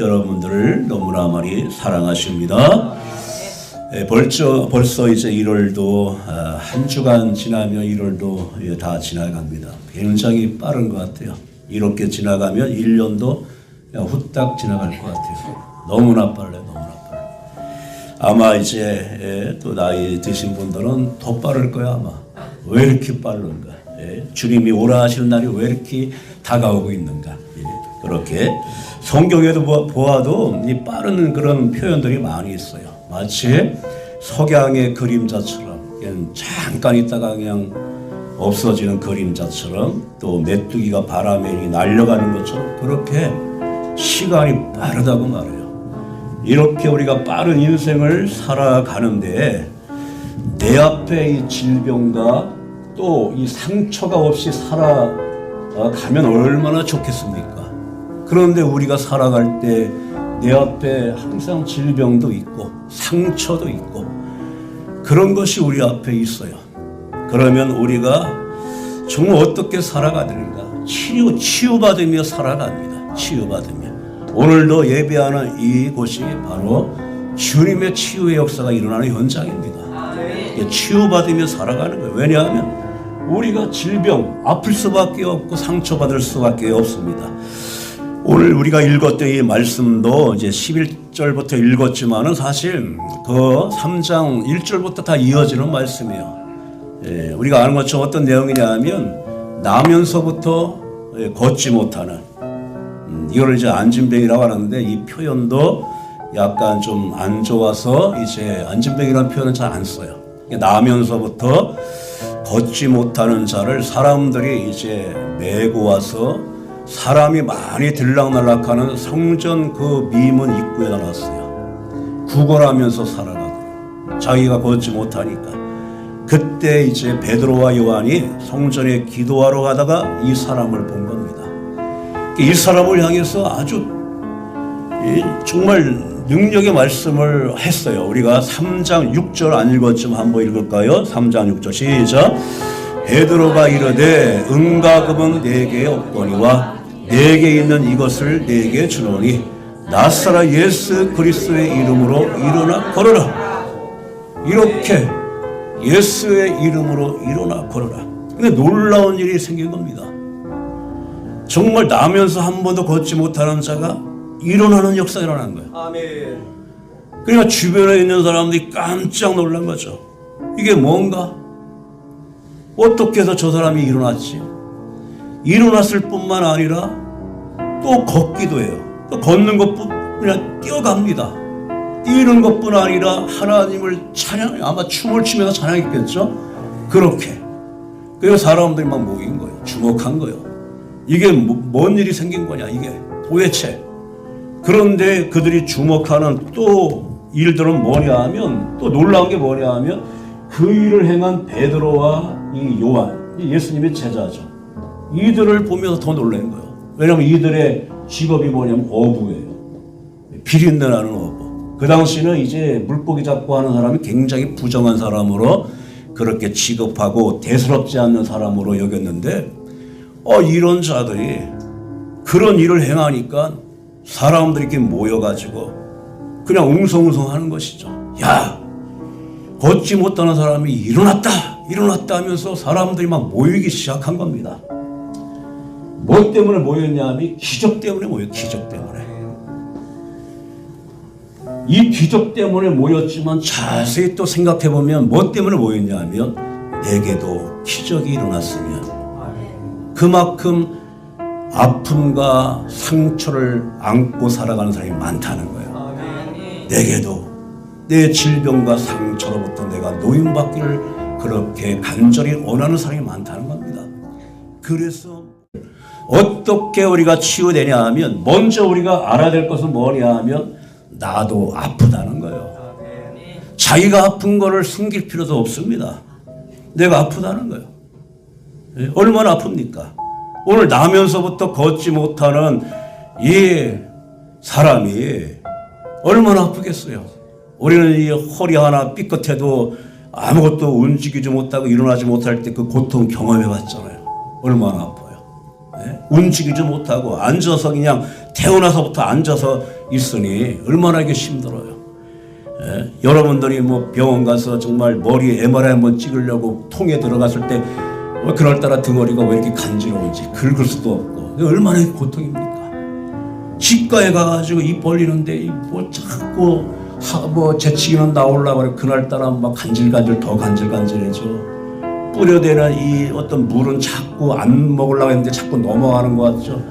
여러분들을 너무나 많이 사랑하십니다. 벌써 이제 1월도 한 주간 지나면 1월도 다 지나갑니다. 굉장히 빠른 것 같아요. 이렇게 지나가면 1년도 후딱 지나갈 것 같아요. 너무나 빨라요. 너무나 빨라요. 아마 이제 또 나이 드신 분들은 더 빠를 거야 아마. 왜 이렇게 빠른가? 주님이 오라 하시는 날이 왜 이렇게 다가오고 있는가? 그렇게 성경에도 보아도 이 빠른 그런 표현들이 많이 있어요. 마치 석양의 그림자처럼 잠깐 있다가 그냥 없어지는 그림자처럼 또 메뚜기가 바람에 날려가는 것처럼 그렇게 시간이 빠르다고 말해요. 이렇게 우리가 빠른 인생을 살아가는데 내 앞에 이 질병과 또 이 상처가 없이 살아가면 얼마나 좋겠습니까? 그런데 우리가 살아갈 때 내 앞에 항상 질병도 있고 상처도 있고 그런 것이 우리 앞에 있어요. 그러면 우리가 정말 어떻게 살아가는가? 치유받으며 살아갑니다. 치유받으며. 오늘도 예배하는 이곳이 바로 주님의 치유의 역사가 일어나는 현장입니다. 치유받으며 살아가는 거예요. 왜냐하면 우리가 질병, 아플 수밖에 없고 상처받을 수밖에 없습니다. 오늘 우리가 읽었던 이 말씀도 이제 11절부터 읽었지만은 사실 그 3장 1절부터 다 이어지는 말씀이에요. 우리가 아는 것처럼 어떤 내용이냐 하면 나면서부터 걷지 못하는 이걸 이제 안진뱅이라고 하는데 이 표현도 약간 좀 안 좋아서 이제 안진뱅이라는 표현은 잘 안 써요. 나면서부터 걷지 못하는 자를 사람들이 이제 메고 와서 사람이 많이 들락날락하는 성전 그 미문 입구에 놨어요. 구걸하면서 살아가고 자기가 걷지 못하니까. 그때 이제 베드로와 요한이 성전에 기도하러 가다가 이 사람을 본 겁니다. 이 사람을 향해서 아주 정말 능력의 말씀을 했어요. 우리가 3장 6절 안 읽었지만 한번 읽을까요? 3장 6절 시작. 베드로가 이르되 은과 금은 내게 없거니와 내게 있는 이것을 내게 주노니 나사렛 예수 그리스도의 이름으로 일어나 걸어라. 이렇게 예수의 이름으로 일어나 걸어라. 근데 놀라운 일이 생긴 겁니다. 정말 나면서 한 번도 걷지 못하는 자가 일어나는 역사가 일어난 거예요. 아멘. 그러니까 주변에 있는 사람들이 깜짝 놀란 거죠. 이게 뭔가? 어떻게 해서 저 사람이 일어났지? 일어났을 뿐만 아니라 또 걷기도 해요. 또 걷는 것뿐 그냥 뛰어갑니다. 뛰는 것뿐 아니라 하나님을 아마 춤을 추면서 찬양했겠죠? 그렇게. 그래서 사람들이 막 모인 거예요. 주목한 거예요. 이게 뭔 일이 생긴 거냐, 이게 도대체. 그런데 그들이 주목하는 또 일들은 뭐냐 하면, 또 놀라운 게 뭐냐 하면, 그 일을 행한 베드로와 이 요한, 예수님의 제자죠. 이들을 보면서 더 놀란 거예요. 왜냐하면 이들의 직업이 뭐냐면 어부예요. 비린내 나는 어부. 그 당시는 이제 물고기 잡고 하는 사람이 굉장히 부정한 사람으로 그렇게 취급하고 대수롭지 않는 사람으로 여겼는데, 이런 자들이 그런 일을 행하니까 사람들이 이렇게 모여가지고 그냥 웅성웅성 하는 것이죠. 야! 걷지 못하는 사람이 일어났다 하면서 사람들이 막 모이기 시작한 겁니다. 뭐 때문에 모였냐 하면 기적 때문에 모여요. 기적 때문에. 이 기적 때문에 모였지만 자세히 또 생각해보면 뭐 때문에 모였냐 하면 내게도 기적이 일어났으면 그만큼 아픔과 상처를 안고 살아가는 사람이 많다는 거예요. 내게도 내 질병과 상처로부터 내가 노임받기를 그렇게 간절히 원하는 사람이 많다는 겁니다. 그래서 어떻게 우리가 치유되냐 하면 먼저 우리가 알아야 될 것은 뭐냐 하면 나도 아프다는 거예요. 자기가 아픈 거를 숨길 필요도 없습니다. 내가 아프다는 거예요. 얼마나 아픕니까? 오늘 나면서부터 걷지 못하는 이 사람이 얼마나 아프겠어요. 우리는 이 허리 하나 삐끗해도 아무것도 움직이지 못하고 일어나지 못할 때 그 고통 경험해 봤잖아요. 얼마나 아파요. 움직이지 못하고 앉아서 그냥 태어나서부터 앉아서 있으니 얼마나 이게 힘들어요. 여러분들이 뭐 병원 가서 정말 머리 MRI 한번 찍으려고 통에 들어갔을 때 그날따라 등허리가 왜 이렇게 간지러운지 긁을 수도 없고 얼마나 고통입니까? 치과에 가가지고 입 벌리는데 뭐 자꾸 뭐 재치기만 나오려고 그래. 그날따라 막 간질간질 더 간질간질해져. 뿌려대는 이 어떤 물은 자꾸 안 먹으려고 했는데 자꾸 넘어가는 것 같죠.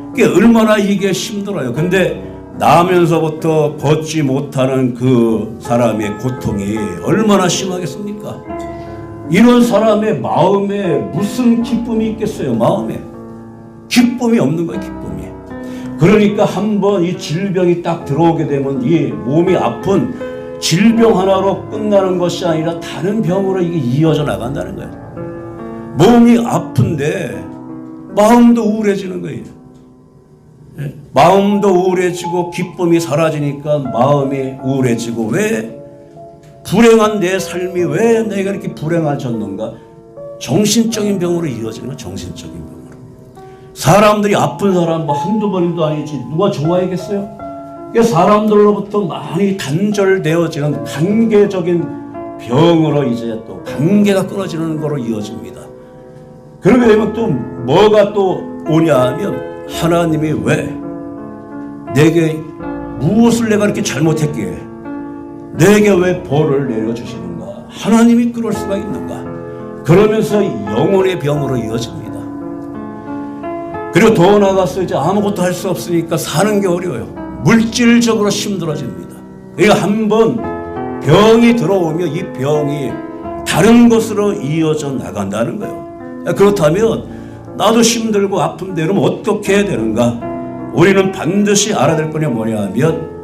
그게 얼마나 이게 힘들어요. 근데 나면서부터 걷지 못하는 그 사람의 고통이 얼마나 심하겠습니까? 이런 사람의 마음에 무슨 기쁨이 있겠어요? 마음에 기쁨이 없는 거예요. 기쁨이. 그러니까 한번 이 질병이 딱 들어오게 되면 이 몸이 아픈 질병 하나로 끝나는 것이 아니라 다른 병으로 이게 이어져 나간다는 거예요. 몸이 아픈데 마음도 우울해지는 거예요. 마음도 우울해지고 기쁨이 사라지니까 마음이 우울해지고 왜 불행한 내 삶이 왜 내가 이렇게 불행해졌는가? 정신적인 병으로 이어지는 거야. 정신적인 병으로. 사람들이 아픈 사람 뭐 한두 번도 아니지 누가 좋아하겠어요? 사람들로부터 많이 단절되어지는 관계적인 병으로 이제 또 관계가 끊어지는 거로 이어집니다. 그러게 되면 또 뭐가 또 오냐 하면 하나님이 왜 내게 무엇을 내가 이렇게 잘못했기에 내게 왜 벌을 내려주시는가? 하나님이 그럴 수가 있는가? 그러면서 영혼의 병으로 이어집니다. 그리고 더 나아가서 이제 아무것도 할 수 없으니까 사는 게 어려워요. 물질적으로 힘들어집니다. 그러니까 한번 병이 들어오면 이 병이 다른 것으로 이어져 나간다는 거예요. 그렇다면 나도 힘들고 아픈데 그럼 어떻게 해야 되는가? 우리는 반드시 알아야 될 거냐 뭐냐 하면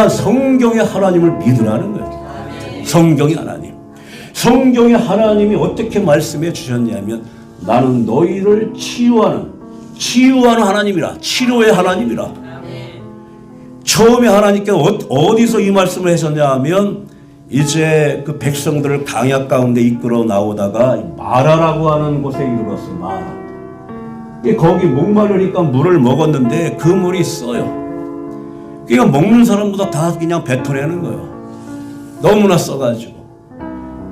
성경의 하나님을 믿으라는 거예요. 성경의 하나님. 성경의 하나님이 어떻게 말씀해 주셨냐면 나는 너희를 치유하는 하나님이라. 치료의 하나님이라. 처음에 하나님께 어디서 이 말씀을 하셨냐 하면 이제 그 백성들을 강약 가운데 이끌어 나오다가 마라라고 하는 곳에 이르렀어요. 마라. 거기 목마르니까 물을 먹었는데 그 물이 써요. 그러니까 먹는 사람보다 다 그냥 뱉어내는 거예요. 너무나 써가지고.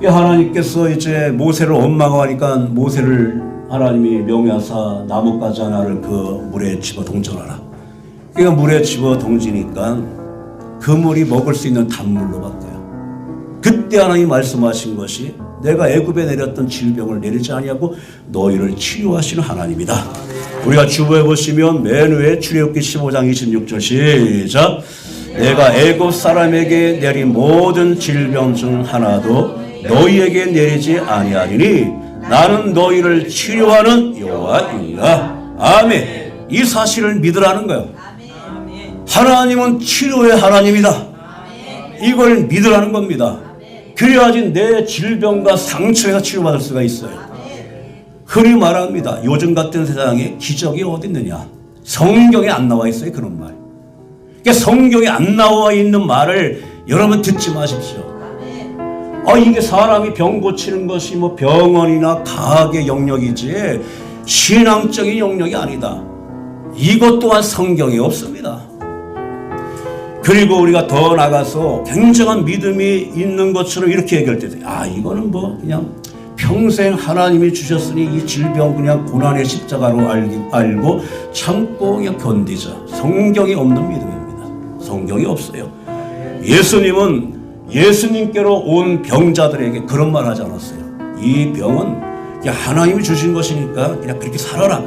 하나님께서 이제 모세를 원망하고 하니까 모세를 하나님이 명하사 나뭇가지 하나를 그 물에 집어 던져라. 그러니까 물에 집어 던지니까 그 물이 먹을 수 있는 단물로 바뀌어요. 그때 하나님이 말씀하신 것이 내가 애굽에 내렸던 질병을 내리지 아니하고 너희를 치유하시는 하나님이다. 우리가 주보에 보시면 맨 위에 출애굽기 15장 26절 시작. 내가 애굽 사람에게 내린 모든 질병 중 하나도 너희에게 내리지 아니하리니 나는 너희를 치료하는 여호와이니라. 아멘. 이 사실을 믿으라는 거예요. 하나님은 치료의 하나님이다. 이걸 믿으라는 겁니다. 그래야지 내 질병과 상처에서 치료받을 수가 있어요. 흔히 말합니다. 요즘 같은 세상에 기적이 어디 있느냐? 성경에 안 나와 있어요. 그런 말. 그러니까 성경에 안 나와 있는 말을 여러분 듣지 마십시오. 이게 사람이 병 고치는 것이 뭐 병원이나 과학의 영역이지 신앙적인 영역이 아니다. 이것 또한 성경에 없습니다. 그리고 우리가 더 나가서 굉장한 믿음이 있는 것처럼 이렇게 얘기할 때 이거는 뭐 그냥 평생 하나님이 주셨으니 이 질병 그냥 고난의 십자가로 알고 참고 그냥 견디자. 성경이 없는 믿음입니다. 성경이 없어요. 예수님은 예수님께로 온 병자들에게 그런 말 하지 않았어요. 이 병은 그냥 하나님이 주신 것이니까 그냥 그렇게 살아라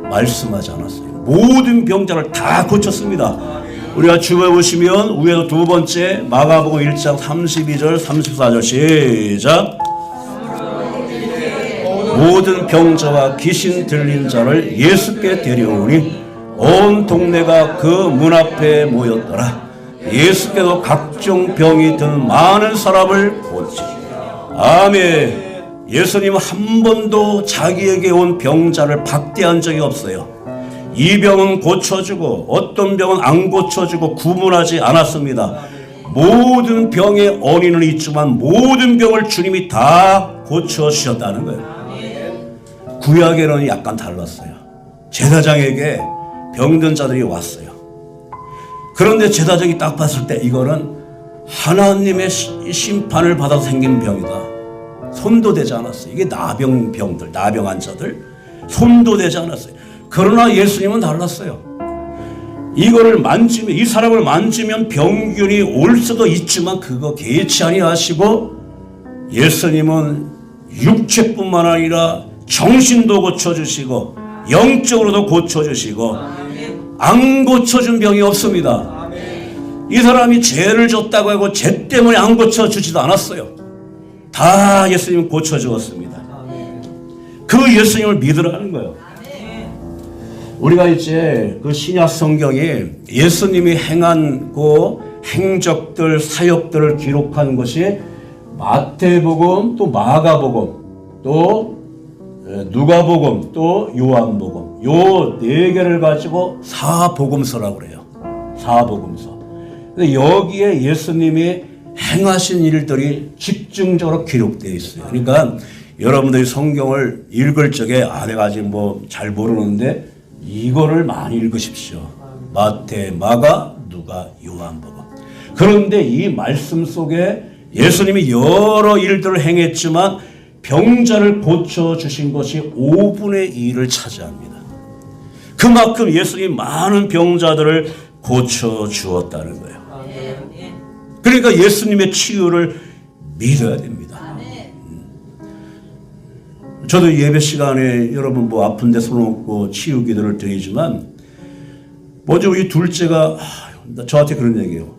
말씀하지 않았어요. 모든 병자를 다 고쳤습니다. 우리가 주보에 보시면 위에도 두 번째 마가복음 1장 32절 34절 시작. 모든 병자와 귀신 들린 자를 예수께 데려오니 온 동네가 그 문 앞에 모였더라. 예수께도 각종 병이 든 많은 사람을 고치시니 아멘. 예수님은 한 번도 자기에게 온 병자를 박대한 적이 없어요. 이 병은 고쳐주고 어떤 병은 안 고쳐주고 구분하지 않았습니다. 모든 병의 원인은 있지만 모든 병을 주님이 다 고쳐주셨다는 거예요. 구약에는 약간 달랐어요. 제사장에게 병든 자들이 왔어요. 그런데 제사장이 딱 봤을 때 이거는 하나님의 심판을 받아서 생긴 병이다. 손도 대지 않았어요. 이게 나병병들, 나병한 자들 손도 대지 않았어요. 그러나 예수님은 달랐어요. 이거를 만지면, 이 사람을 만지면 병균이 올 수도 있지만 그거 개의치 아니하시고 예수님은 육체뿐만 아니라 정신도 고쳐주시고 영적으로도 고쳐주시고 안 고쳐준 병이 없습니다. 이 사람이 죄를 졌다고 하고 죄 때문에 안 고쳐주지도 않았어요. 다 예수님 고쳐주었습니다. 그 예수님을 믿으라는 거예요. 우리가 이제 그 신약 성경에 예수님이 행한 그 행적들, 사역들을 기록한 것이 마태복음, 또 마가복음, 또 누가복음, 또 요한복음, 요 네 개를 가지고 사복음서라고 그래요. 사복음서. 근데 여기에 예수님이 행하신 일들이 집중적으로 기록되어 있어요. 그러니까 여러분들이 성경을 읽을 적에 내가 아직 뭐 잘 모르는데 이거를 많이 읽으십시오. 마태, 마가, 누가, 요한복음. 그런데 이 말씀 속에 예수님이 여러 일들을 행했지만 병자를 고쳐주신 것이 5분의 2를 차지합니다. 그만큼 예수님이 많은 병자들을 고쳐주었다는 거예요. 그러니까 예수님의 치유를 믿어야 됩니다. 저도 예배 시간에 여러분 뭐 아픈데 손 얹고 치유 기도를 드리지만 먼저 우리 둘째가 저한테 그런 얘기예요.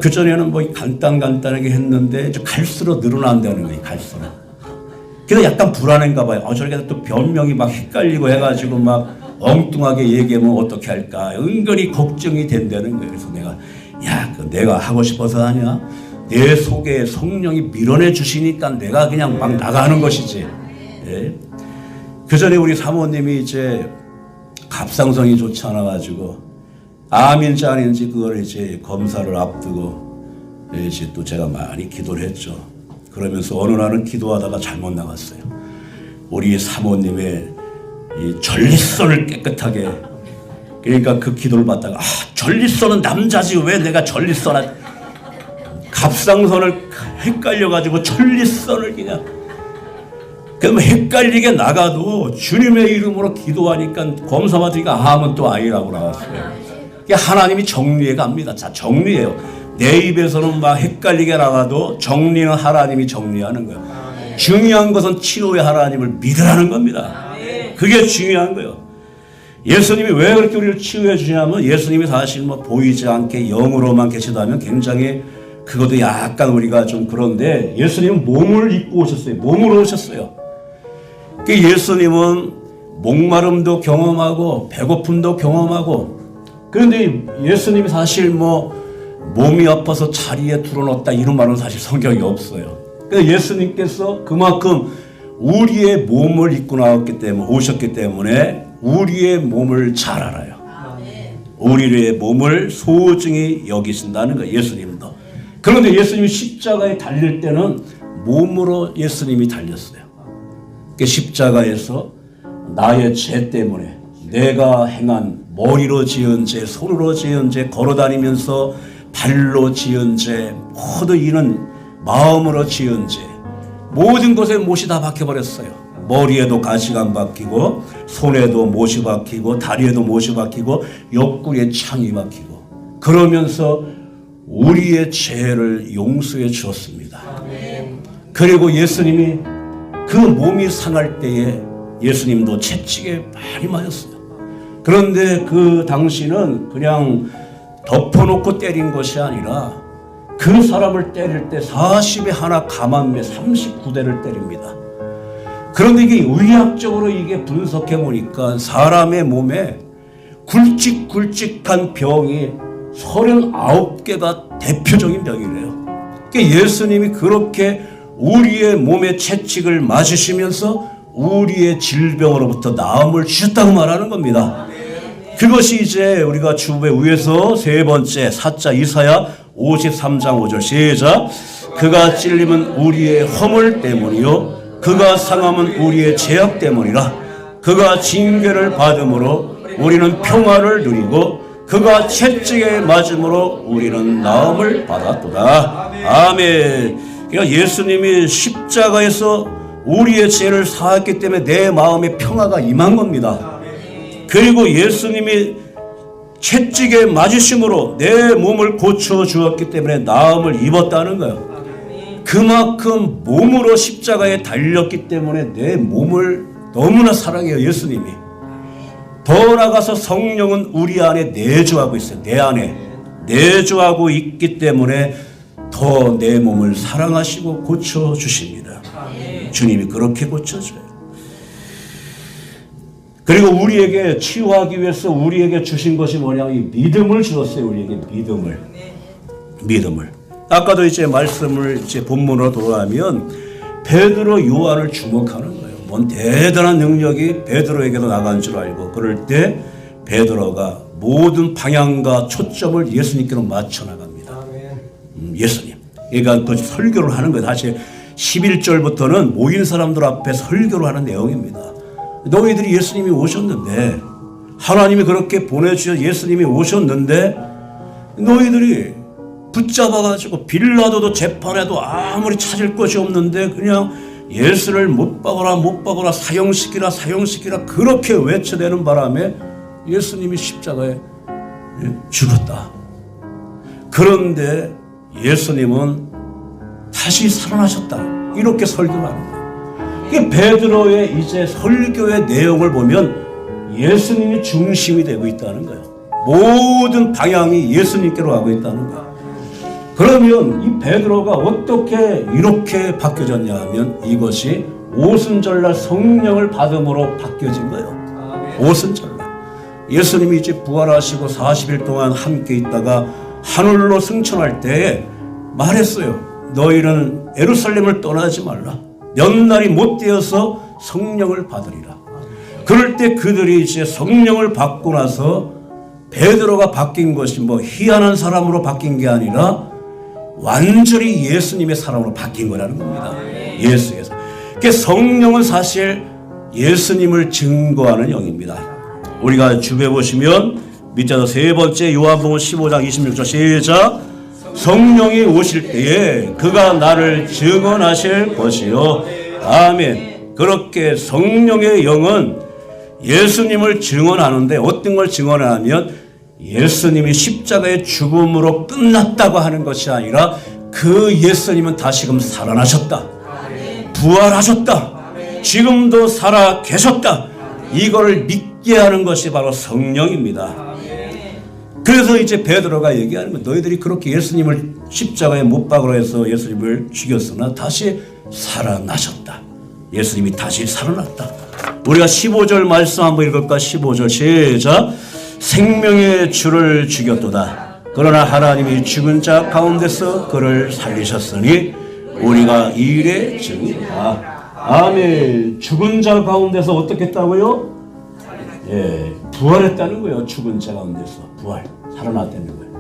그전에는 뭐 간단하게 했는데 이제 갈수록 늘어난다는 거예요. 갈수록. 그래서 약간 불안한가 봐요. 저렇게 또 변명이 막 헷갈리고 해가지고 막 엉뚱하게 얘기하면 어떻게 할까. 은근히 걱정이 된다는 거예요. 그래서 내가 하고 싶어서 하냐? 내 속에 성령이 밀어내 주시니까 내가 그냥 막 나가는 것이지. 예. 그 전에 우리 사모님이 이제 갑상선이 좋지 않아가지고 암인지 아닌지 그걸 이제 검사를 앞두고 이제 또 제가 많이 기도를 했죠. 그러면서 어느 날은 기도하다가 잘못 나갔어요. 우리 사모님의 이 전립선을 깨끗하게, 그러니까 그 기도를 받다가 전립선은 남자지 왜 내가 전립선을, 갑상선을 헷갈려가지고 전립선을 그냥, 그럼 헷갈리게 나가도 주님의 이름으로 기도하니까 검사 받으니까 암은 또 아니라고 나왔어요. 하나님이 정리해 갑니다. 자, 정리해요. 내 입에서는 막 헷갈리게 나가도 정리는 하나님이 정리하는 거예요. 중요한 것은 치료의 하나님을 믿으라는 겁니다. 그게 중요한 거예요. 예수님이 왜 그렇게 우리를 치유해 주냐면 예수님이 사실 뭐 보이지 않게 영으로만 계시다면 굉장히 그것도 약간 우리가 좀 그런데 예수님은 몸을 입고 오셨어요. 몸으로 오셨어요. 예수님은 목마름도 경험하고 배고픔도 경험하고, 그런데 예수님이 사실 뭐 몸이 아파서 자리에 드러났다 이런 말은 사실 성경에 없어요. 그래서 예수님께서 그만큼 우리의 몸을 입고 나왔기 때문에, 오셨기 때문에 우리의 몸을 잘 알아요. 우리의 몸을 소중히 여기신다는 거예요. 예수님도. 그런데 예수님이 십자가에 달릴 때는 몸으로 예수님이 달렸어요. 십자가에서 나의 죄 때문에 내가 행한 머리로 지은 죄, 손으로 지은 죄, 걸어다니면서 발로 지은 죄, 모두 이는 마음으로 지은 죄, 모든 것에 못이 다 박혀버렸어요. 머리에도 가시가 안 박히고, 손에도 못이 박히고, 다리에도 못이 박히고, 옆구리에 창이 박히고, 그러면서 우리의 죄를 용서해 주었습니다. 그리고 예수님이 그 몸이 상할 때에 예수님도 채찍에 많이 맞았어요. 그런데 그 당시는 그냥 덮어놓고 때린 것이 아니라 그 사람을 때릴 때 40에 하나 감한매 39대를 때립니다. 그런데 이게 의학적으로 이게 분석해 보니까 사람의 몸에 굵직굵직한 병이 39개가 대표적인 병이래요. 그러니까 예수님이 그렇게 우리의 몸에 채찍을 맞으시면서 우리의 질병으로부터 나음을 주셨다고 말하는 겁니다. 그것이 이제 우리가 주부의 위에서 세 번째 사자 이사야 53장 5절 시작. 그가 찔림은 우리의 허물 때문이요 그가 상함은 우리의 죄악 때문이라. 그가 징계를 받음으로 우리는 평화를 누리고 그가 채찍에 맞음으로 우리는 나음을 받았도다. 아멘. 그러니까 예수님이 십자가에서 우리의 죄를 사했기 때문에 내 마음에 평화가 임한 겁니다. 그리고 예수님이 채찍에 맞으심으로 내 몸을 고쳐주었기 때문에 나음을 입었다는 거예요. 그만큼 몸으로 십자가에 달렸기 때문에 내 몸을 너무나 사랑해요, 예수님이. 더 나아가서 성령은 우리 안에 내주하고 있어요. 내 안에 내주하고 있기 때문에 더 내 몸을 사랑하시고 고쳐주십니다. 주님이 그렇게 고쳐줘요. 그리고 우리에게 치유하기 위해서 우리에게 주신 것이 뭐냐면 이 믿음을 주었어요. 우리에게 믿음을. 아까도 이제 말씀을 이제 본문으로 돌아가면 베드로 요한을 주목하는 거예요. 뭔 대단한 능력이 베드로에게도 나간 줄 알고 그럴 때 베드로가 모든 방향과 초점을 예수님께로 맞춰 나갑니다. 예수님. 그러니까 그 설교를 하는 거예요. 사실 11절부터는 모인 사람들 앞에 설교를 하는 내용입니다. 너희들이 예수님이 오셨는데 하나님이 그렇게 보내주셔서 예수님이 오셨는데 너희들이 붙잡아가지고 빌라도도 재판에도 아무리 찾을 것이 없는데 그냥 예수를 못 박아라 사형시키라 그렇게 외쳐대는 바람에 예수님이 십자가에 죽었다. 그런데 예수님은 다시 살아나셨다. 이렇게 설교를 합니다. 베드로의 이제 설교의 내용을 보면 예수님이 중심이 되고 있다는 거예요. 모든 방향이 예수님께로 가고 있다는 거예요. 그러면 이 베드로가 어떻게 이렇게 바뀌어졌냐 하면 이것이 오순절날 성령을 받음으로 바뀌어진 거예요. 오순절날 예수님이 이제 부활하시고 40일 동안 함께 있다가 하늘로 승천할 때에 말했어요. 너희는 예루살렘을 떠나지 말라. 몇 날이 못 되어서 성령을 받으리라. 그럴 때 그들이 이제 성령을 받고 나서 베드로가 바뀐 것이 뭐 희한한 사람으로 바뀐 게 아니라 완전히 예수님의 사람으로 바뀐 거라는 겁니다. 예수에서. 그러니까 성령은 사실 예수님을 증거하는 영입니다. 우리가 주변에 보시면 밑에서 세 번째 요한복음 15장 26절 시작. 성령이 오실 때에 그가 나를 증언하실 것이요. 아멘. 그렇게 성령의 영은 예수님을 증언하는데 어떤 걸 증언하면 예수님이 십자가의 죽음으로 끝났다고 하는 것이 아니라 그 예수님은 다시금 살아나셨다. 부활하셨다. 지금도 살아 계셨다. 이거를 믿게 하는 것이 바로 성령입니다. 그래서 이제 베드로가 얘기하는 건 너희들이 그렇게 예수님을 십자가에 못 박으로 해서 예수님을 죽였으나 다시 살아나셨다. 예수님이 다시 살아났다. 우리가 15절 말씀 한번 읽을까? 15절 시작. 생명의 주를 죽였도다. 그러나 하나님이 죽은 자 가운데서 그를 살리셨으니 우리가 이 일의 증이다. 아멘. 죽은 자 가운데서 어떻게 했다고요? 부활했다는 거예요. 죽은 자 가운데서 부활, 살아났다는 거예요.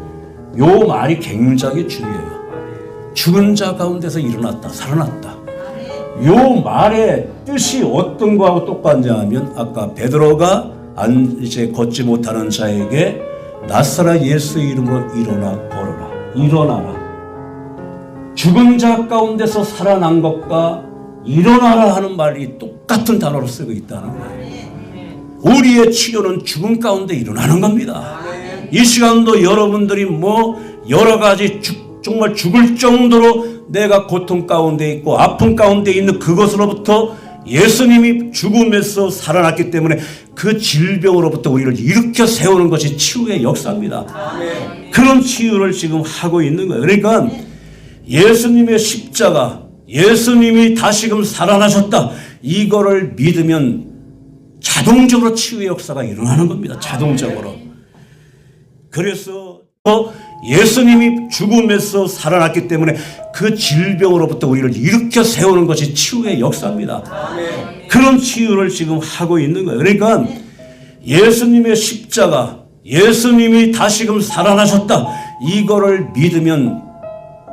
요 말이 굉장히 중요해요. 죽은 자 가운데서 일어났다, 살아났다. 요 말의 뜻이 어떤 거하고 똑같냐 하면 아까 베드로가 이제 걷지 못하는 자에게 나사렛 예수 이름으로 일어나 걸어라. 일어나라. 죽은 자 가운데서 살아난 것과 일어나라 하는 말이 똑같은 단어로 쓰고 있다는 거예요. 우리의 치료는 죽음 가운데 일어나는 겁니다. 이 시간도 여러분들이 뭐 여러 가지 정말 죽을 정도로 내가 고통 가운데 있고 아픔 가운데 있는 그것으로부터 예수님이 죽음에서 살아났기 때문에 그 질병으로부터 우리를 일으켜 세우는 것이 치유의 역사입니다. 그런 치유를 지금 하고 있는 거예요. 그러니까 예수님의 십자가, 예수님이 다시금 살아나셨다. 이거를 믿으면 자동적으로 치유의 역사가 일어나는 겁니다. 자동적으로. 그래서 예수님이 죽음에서 살아났기 때문에 그 질병으로부터 우리를 일으켜 세우는 것이 치유의 역사입니다. 그런 치유를 지금 하고 있는 거예요. 그러니까 예수님의 십자가, 예수님이 다시금 살아나셨다. 이거를 믿으면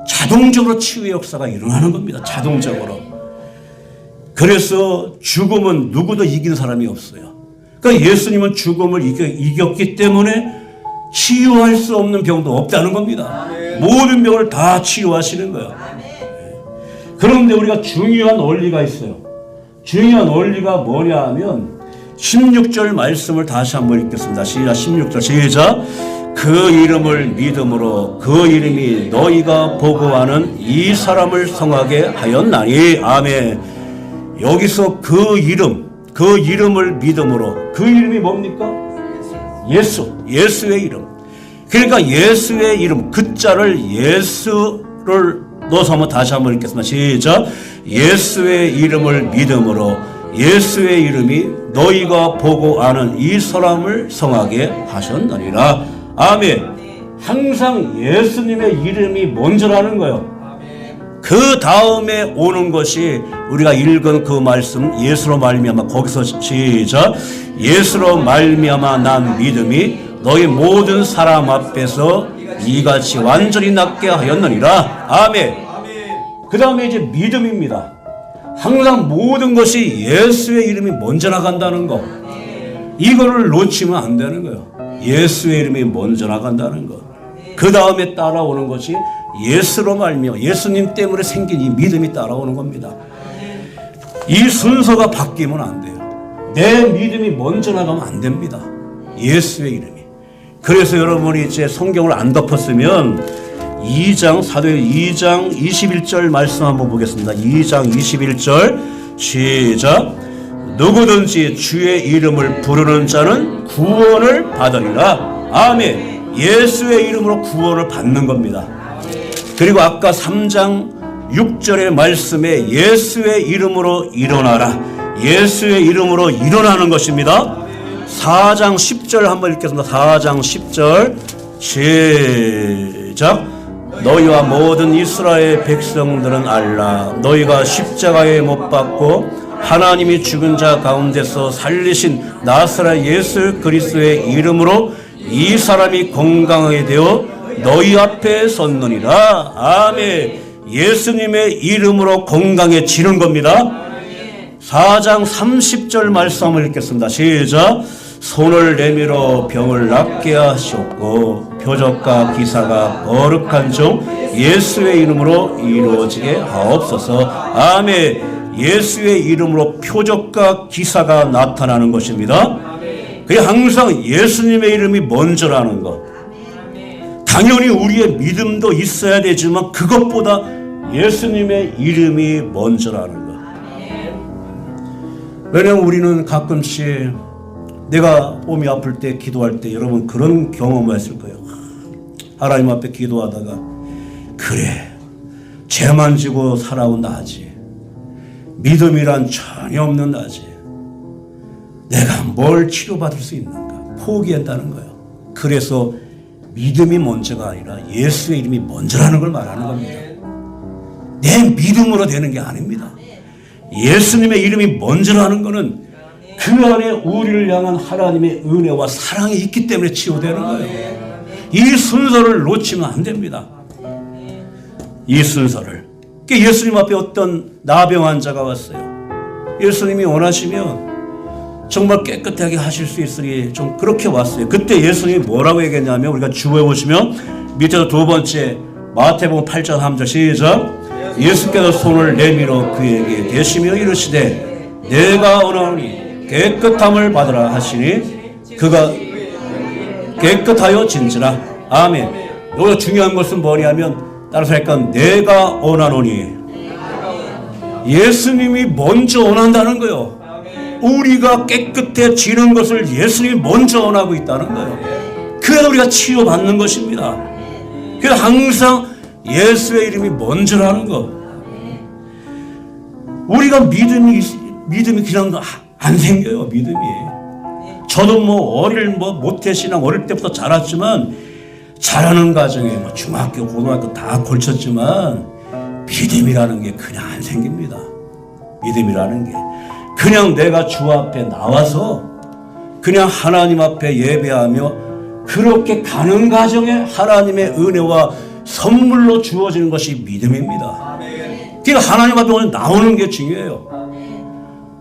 자동적으로 치유의 역사가 일어나는 겁니다. 자동적으로. 그래서 죽음은 누구도 이긴 사람이 없어요. 그러니까 예수님은 죽음을 이겼기 때문에 치유할 수 없는 병도 없다는 겁니다. 모든 병을 다 치유하시는 거예요. 그런데 우리가 중요한 원리가 있어요. 중요한 원리가 뭐냐 하면 16절 말씀을 다시 한번 읽겠습니다. 시작. 16절 시작. 그 이름을 믿음으로 그 이름이 너희가 보고 아는 이 사람을 성하게 하였나니. 아멘. 여기서 그 이름을 믿음으로, 그 이름이 뭡니까? 예수의 이름. 그러니까 예수의 이름, 그 자를 예수를 넣어서 한번 다시 한번 읽겠습니다. 시작. 예수의 이름을 믿음으로 예수의 이름이 너희가 보고 아는 이 사람을 성하게 하셨느니라. 아멘. 항상 예수님의 이름이 먼저라는 거예요. 그 다음에 오는 것이 우리가 읽은 그 말씀, 예수로 말미암아, 거기서 시작. 예수로 말미암아 난 믿음이 너희 모든 사람 앞에서 이같이 완전히 낫게 하였느니라. 아멘. 그 다음에 이제 믿음입니다. 항상 모든 것이 예수의 이름이 먼저 나간다는 거, 이거를 놓치면 안 되는 거예요. 예수의 이름이 먼저 나간다는 거. 그 다음에 따라오는 것이 예수로 말미암아, 예수님 때문에 생긴 이 믿음이 따라오는 겁니다. 이 순서가 바뀌면 안 돼요. 내 믿음이 먼저 나가면 안 됩니다. 예수의 이름이. 그래서 여러분이 이제 성경을 안 덮었으면 2장, 사도행 2장 21절 말씀 한번 보겠습니다. 2장 21절 시작. 누구든지 주의 이름을 부르는 자는 구원을 받으리라. 아멘. 예수의 이름으로 구원을 받는 겁니다. 그리고 아까 3장 6절의 말씀에 예수의 이름으로 일어나라. 예수의 이름으로 일어나는 것입니다. 4장 10절 한번 읽겠습니다. 4장 10절 시작. 너희와 모든 이스라엘 백성들은 알라. 너희가 십자가에 못 박고 하나님이 죽은 자 가운데서 살리신 나사렛 예수 그리스도의 이름으로 이 사람이 건강하게 되어 너희 앞에 섰느니라. 아멘. 예수님의 이름으로 건강해지는 겁니다. 4장 30절 말씀 한번 읽겠습니다. 시작. 손을 내밀어 병을 낫게 하셨고 표적과 기사가 거룩한 종 예수의 이름으로 이루어지게 하옵소서. 아멘. 예수의 이름으로 표적과 기사가 나타나는 것입니다. 그게 항상 예수님의 이름이 먼저라는 것. 당연히 우리의 믿음도 있어야 되지만 그것보다 예수님의 이름이 먼저라는 것. 왜냐하면 우리는 가끔씩 내가 몸이 아플 때 기도할 때 여러분 그런 경험을 했을 거예요. 하나님 앞에 기도하다가 그래 죄만 지고 살아온 나지, 믿음이란 전혀 없는 나지, 내가 뭘 치료받을 수 있는가 포기한다는 거예요. 그래서 믿음이 먼저가 아니라 예수의 이름이 먼저라는 걸 말하는 겁니다. 내 믿음으로 되는 게 아닙니다. 예수님의 이름이 먼저라는 것은 그 안에 우리를 향한 하나님의 은혜와 사랑이 있기 때문에 치유되는 거예요. 이 순서를 놓치면 안 됩니다. 이 순서를. 예수님 앞에 어떤 나병 환자가 왔어요. 예수님이 원하시면 정말 깨끗하게 하실 수 있으니 좀 그렇게 왔어요. 그때 예수님이 뭐라고 얘기했냐면 우리가 주보에 보시면 밑에서 두 번째 마태복음 8장 3절 시작. 예수께서 손을 내밀어 그에게 대시며 이르시되 내가 원하노니 깨끗함을 받으라 하시니 그가 깨끗하여 진지라. 아멘. 여기서 중요한 것은 뭐냐면 따라서 약간 내가 원하노니 예수님이 먼저 원한다는 거예요. 우리가 깨끗해지는 것을 예수님이 먼저 원하고 있다는 거예요. 그래서 우리가 치유받는 것입니다. 그래서 항상 예수의 이름이 먼저라는 것. 우리가 믿음이 그냥 안 생겨요. 믿음이. 저도 모태신앙 어릴 때부터 자랐지만 자라는 과정에 중학교, 고등학교 다 걸쳤지만 믿음이라는 게 그냥 안 생깁니다. 믿음이라는 게 그냥 내가 주 앞에 나와서 그냥 하나님 앞에 예배하며 그렇게 가는 과정에 하나님의 은혜와 선물로 주어지는 것이 믿음입니다. 그러니까 하나님 앞에 오늘 나오는 게 중요해요.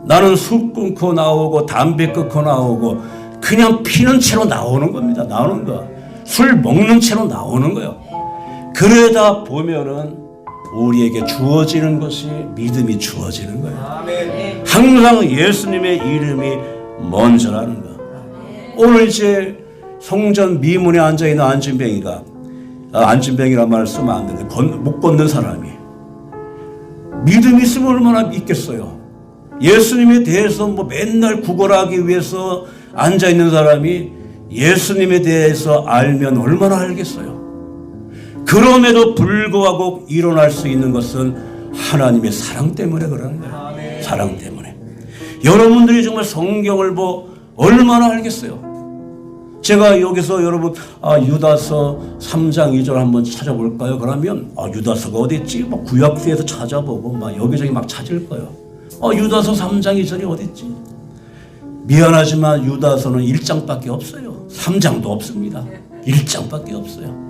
나는 술 끊고 나오고 담배 끊고 나오고 그냥 피는 채로 나오는 겁니다. 나오는 거. 술 먹는 채로 나오는 거예요. 그러다 보면은 우리에게 주어지는 것이 믿음이 주어지는 거예요. 항상 예수님의 이름이 먼저라는 거. 오늘 이제 성전 미문에 앉아있는 안진뱅이가 안진뱅이란 말을 쓰면 안 되는데 못 걷는 사람이 믿음이 있으면 얼마나 있겠어요. 예수님에 대해서 뭐 맨날 구걸하기 위해서 앉아있는 사람이 예수님에 대해서 알면 얼마나 알겠어요. 그럼에도 불구하고 일어날 수 있는 것은 하나님의 사랑 때문에 그러는 거예요. 사랑 때문에. 여러분들이 정말 성경을 얼마나 알겠어요. 제가 여기서 여러분 유다서 3장 2절 한번 찾아볼까요? 그러면 유다서가 어디 있지? 구약시에서 찾아보고 여기저기 찾을 거예요. 유다서 3장 2절이 어디 있지? 미안하지만 유다서는 1장밖에 없어요. 3장도 없습니다. 1장밖에 없어요.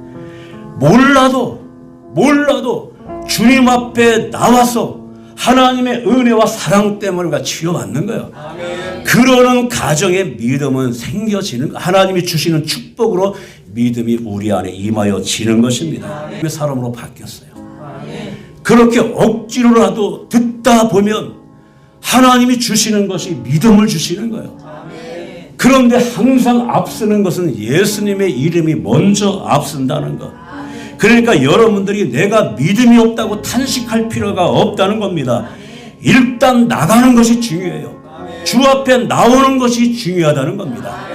몰라도 주님 앞에 나와서 하나님의 은혜와 사랑 때문에 우리가 치유받는 거예요. 아멘. 그러는 가정에 믿음은 생겨지는 거예요. 하나님이 주시는 축복으로 믿음이 우리 안에 임하여지는 것입니다. 아멘. 사람으로 바뀌었어요. 아멘. 그렇게 억지로라도 듣다 보면 하나님이 주시는 것이 믿음을 주시는 거예요. 아멘. 그런데 항상 앞서는 것은 예수님의 이름이 먼저 앞선다는 것. 그러니까 여러분들이 내가 믿음이 없다고 탄식할 필요가 없다는 겁니다. 일단 나가는 것이 중요해요. 주 앞에 나오는 것이 중요하다는 겁니다.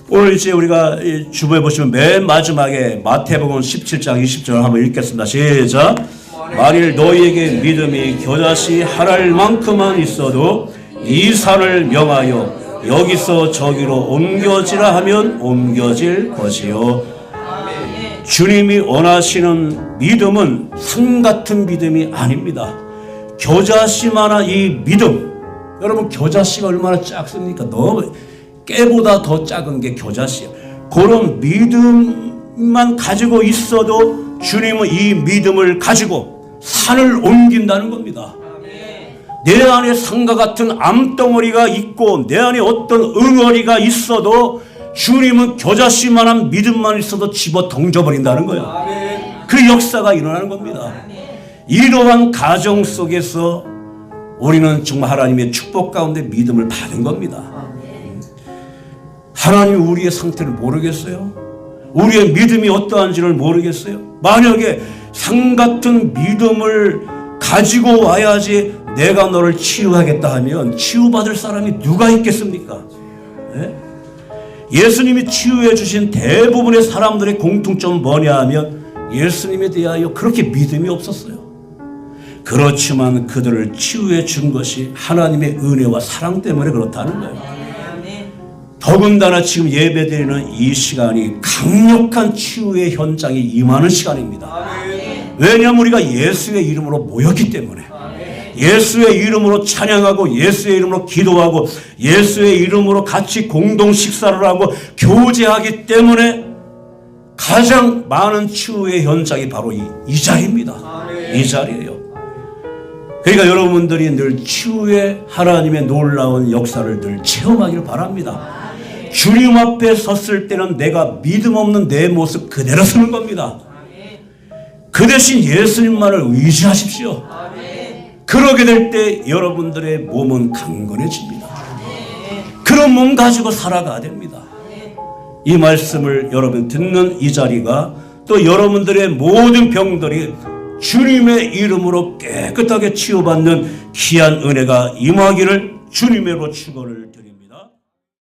오늘 이제 우리가 주보에 보시면 맨 마지막에 마태복음 17장 20절 한번 읽겠습니다. 시작. 만일 너희에게 믿음이 겨자씨 한 알만큼만 있어도 이 산을 명하여 여기서 저기로 옮겨지라 하면 옮겨질 것이요. 주님이 원하시는 믿음은 산 같은 믿음이 아닙니다. 겨자씨만한 이 믿음. 여러분 겨자씨가 얼마나 작습니까? 너무 깨보다 더 작은 게 겨자씨예요. 그런 믿음만 가지고 있어도 주님은 이 믿음을 가지고 산을 옮긴다는 겁니다. 내 안에 산과 같은 암덩어리가 있고 내 안에 어떤 응어리가 있어도 주님은 겨자씨만한 믿음만 있어도 집어 던져버린다는 거예요. 그 역사가 일어나는 겁니다. 이러한 가정 속에서 우리는 정말 하나님의 축복 가운데 믿음을 받은 겁니다. 하나님이 우리의 상태를 모르겠어요? 우리의 믿음이 어떠한지를 모르겠어요? 만약에 산 같은 믿음을 가지고 와야지 내가 너를 치유하겠다 하면 치유받을 사람이 누가 있겠습니까? 네? 예수님이 치유해 주신 대부분의 사람들의 공통점은 뭐냐 하면 예수님에 대하여 그렇게 믿음이 없었어요. 그렇지만 그들을 치유해 준 것이 하나님의 은혜와 사랑 때문에 그렇다는 거예요. 더군다나 지금 예배드리는 이 시간이 강력한 치유의 현장에 임하는 시간입니다. 왜냐하면 우리가 예수의 이름으로 모였기 때문에 예수의 이름으로 찬양하고 예수의 이름으로 기도하고 예수의 이름으로 같이 공동 식사를 하고 교제하기 때문에 가장 많은 치유의 현장이 바로 이 자리입니다. 이 자리예요. 그러니까 여러분들이 늘 치유의 하나님의 놀라운 역사를 늘 체험하기를 바랍니다. 주님 앞에 섰을 때는 내가 믿음 없는 내 모습 그대로 서는 겁니다. 그 대신 예수님만을 의지하십시오. 그러게 될 때 여러분들의 몸은 강건해집니다. 그런 몸 가지고 살아가야 됩니다. 이 말씀을 여러분 듣는 이 자리가 또 여러분들의 모든 병들이 주님의 이름으로 깨끗하게 치유받는 귀한 은혜가 임하기를 주님으로 축원을 드립니다.